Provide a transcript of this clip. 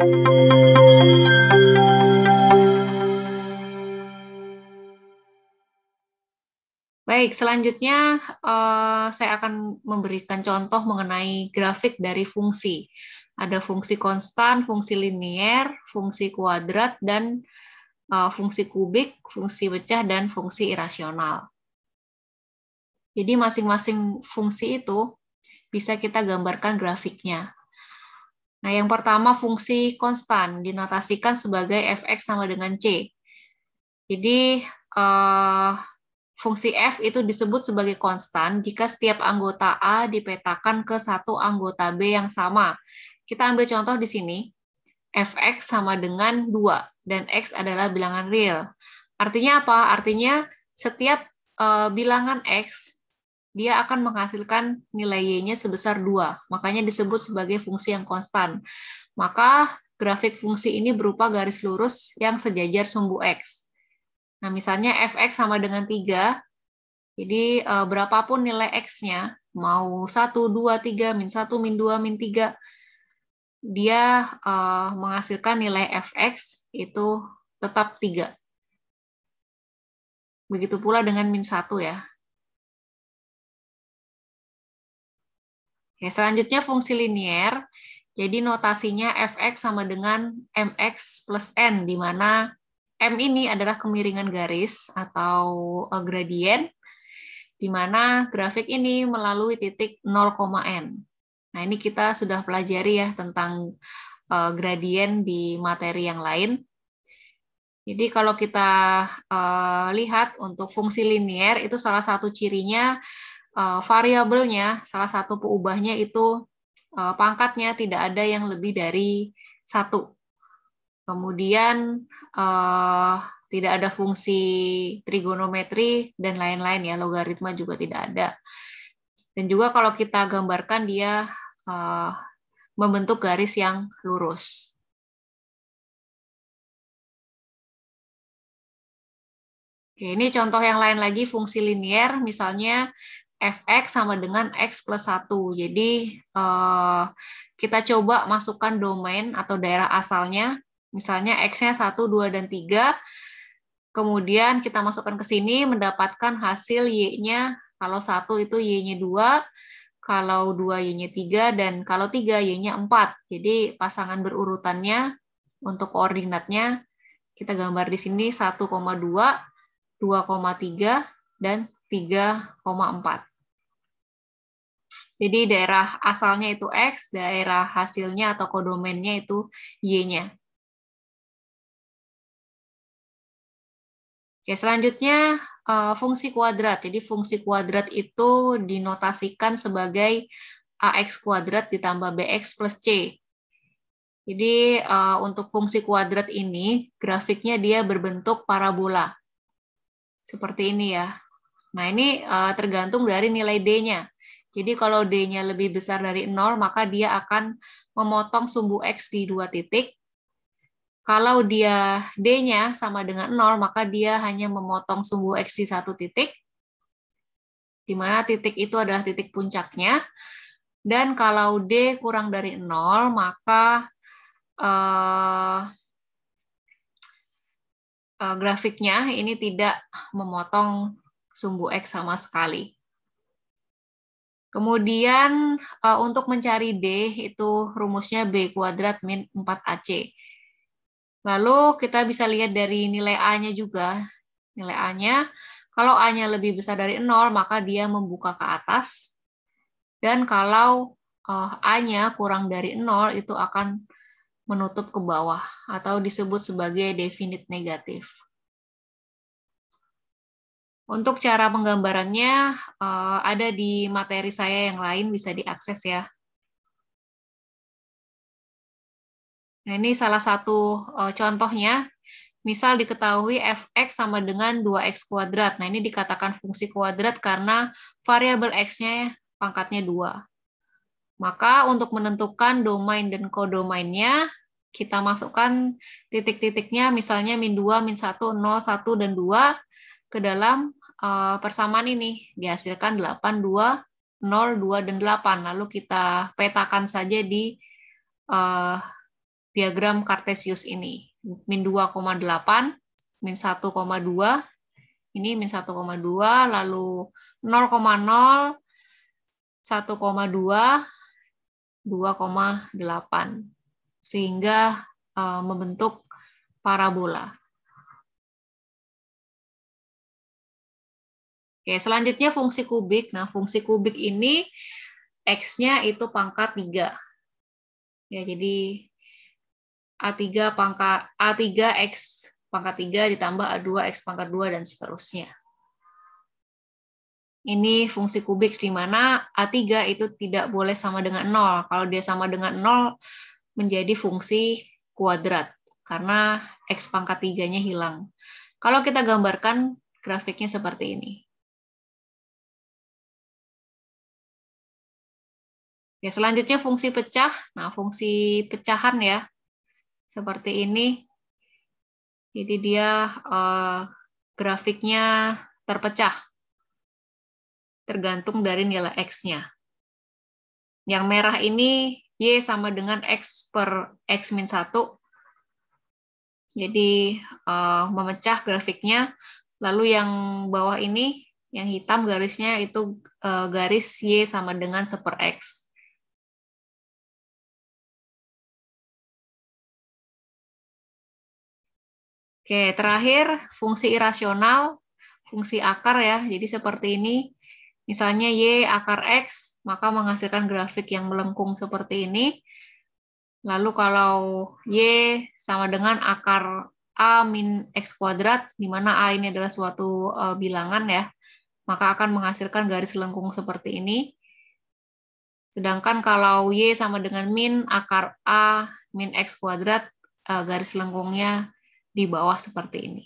Baik, selanjutnya saya akan memberikan contoh mengenai grafik dari fungsi. Ada fungsi konstan, fungsi linier, fungsi kuadrat, dan fungsi kubik, fungsi pecah, dan fungsi irasional. Jadi masing-masing fungsi itu bisa kita gambarkan grafiknya. Nah, yang pertama fungsi konstan dinotasikan sebagai fx sama dengan c. Jadi fungsi f itu disebut sebagai konstan jika setiap anggota A dipetakan ke satu anggota B yang sama. Kita ambil contoh di sini. Fx sama dengan 2, dan x adalah bilangan real. Artinya apa? Artinya setiap bilangan x, dia akan menghasilkan nilai y-nya sebesar 2. Makanya disebut sebagai fungsi yang konstan. Maka grafik fungsi ini berupa garis lurus yang sejajar sumbu x. Nah, misalnya fx sama dengan 3, jadi berapapun nilai x-nya, mau 1, 2, 3, min 1, min 2, min 3, dia menghasilkan nilai fx itu tetap 3. Begitu pula dengan min 1 ya. Oke, selanjutnya fungsi linier. Jadi notasinya fx sama dengan mx plus n, di mana m ini adalah kemiringan garis atau gradien, di mana grafik ini melalui titik 0,n. Nah, ini kita sudah pelajari ya tentang gradien di materi yang lain. Jadi kalau kita lihat untuk fungsi linier, itu salah satu cirinya variabelnya, salah satu peubahnya itu pangkatnya tidak ada yang lebih dari 1. Kemudian tidak ada fungsi trigonometri dan lain-lain ya, logaritma juga tidak ada. Dan juga kalau kita gambarkan dia membentuk garis yang lurus. Oke, ini contoh yang lain lagi fungsi linier, misalnya fx sama dengan x plus 1. Jadi kita coba masukkan domain atau daerah asalnya, misalnya x-nya 1, 2, dan 3. Kemudian kita masukkan ke sini, mendapatkan hasil y-nya, kalau 1 itu y-nya 2, kalau 2 y-nya 3, dan kalau 3 y-nya 4. Jadi pasangan berurutannya untuk koordinatnya, kita gambar di sini 1,2, 2,3, dan 3,4. Jadi daerah asalnya itu X, daerah hasilnya atau kodomennya itu Y-nya. Oke, selanjutnya fungsi kuadrat. Jadi fungsi kuadrat itu dinotasikan sebagai AX kuadrat ditambah BX plus C. Jadi untuk fungsi kuadrat ini, grafiknya dia berbentuk parabola. Seperti ini ya. Nah, ini tergantung dari nilai D-nya. Jadi kalau D-nya lebih besar dari 0, maka dia akan memotong sumbu X di 2 titik. Kalau dia D-nya sama dengan 0, maka dia hanya memotong sumbu X di 1 titik, di mana titik itu adalah titik puncaknya. Dan kalau D kurang dari 0, maka grafiknya ini tidak memotong sumbu X sama sekali. Kemudian untuk mencari D, itu rumusnya B kuadrat min 4AC. Lalu kita bisa lihat dari nilai A-nya juga. Nilai A-nya, kalau A-nya lebih besar dari 0, maka dia membuka ke atas. Dan kalau A-nya kurang dari 0, itu akan menutup ke bawah, atau disebut sebagai definite negatif. Untuk cara penggambarannya, ada di materi saya yang lain, bisa diakses ya. Nah, ini salah satu contohnya. Misal diketahui fx sama dengan 2x kuadrat. Nah, ini dikatakan fungsi kuadrat karena variabel x-nya pangkatnya 2. Maka untuk menentukan domain dan kodomainnya, kita masukkan titik-titiknya, misalnya min 2, min 1, 0, 1, dan 2 ke dalam persamaan ini. Dihasilkan 8, 2, 0, 2, dan 8. Lalu kita petakan saja di diagram Cartesius ini. Min 2,8, min 1,2, ini min 1,2, lalu 0,0, 1,2, 2,8. Sehingga membentuk parabola. Oke, selanjutnya fungsi kubik. Nah, fungsi kubik ini X-nya itu pangkat 3. Ya, jadi A3 X pangkat 3 ditambah A2 X pangkat 2 dan seterusnya. Ini fungsi kubik di mana A3 itu tidak boleh sama dengan 0. Kalau dia sama dengan 0 menjadi fungsi kuadrat karena X pangkat 3-nya hilang. Kalau kita gambarkan grafiknya seperti ini. Ya, selanjutnya fungsi pecah. Nah, fungsi pecahan ya. Seperti ini. Jadi dia grafiknya terpecah. Tergantung dari nilai X-nya. Yang merah ini Y sama dengan X per X min 1. Jadi memecah grafiknya. Lalu yang bawah ini, yang hitam garisnya itu garis Y sama dengan 1 per X. Oke, terakhir fungsi irasional, fungsi akar ya. Jadi seperti ini, misalnya Y akar X, maka menghasilkan grafik yang melengkung seperti ini. Lalu kalau Y sama dengan akar A min X kuadrat, di mana A ini adalah suatu bilangan ya, maka akan menghasilkan garis lengkung seperti ini. Sedangkan kalau Y sama dengan min akar A min X kuadrat, garis lengkungnya di bawah seperti ini.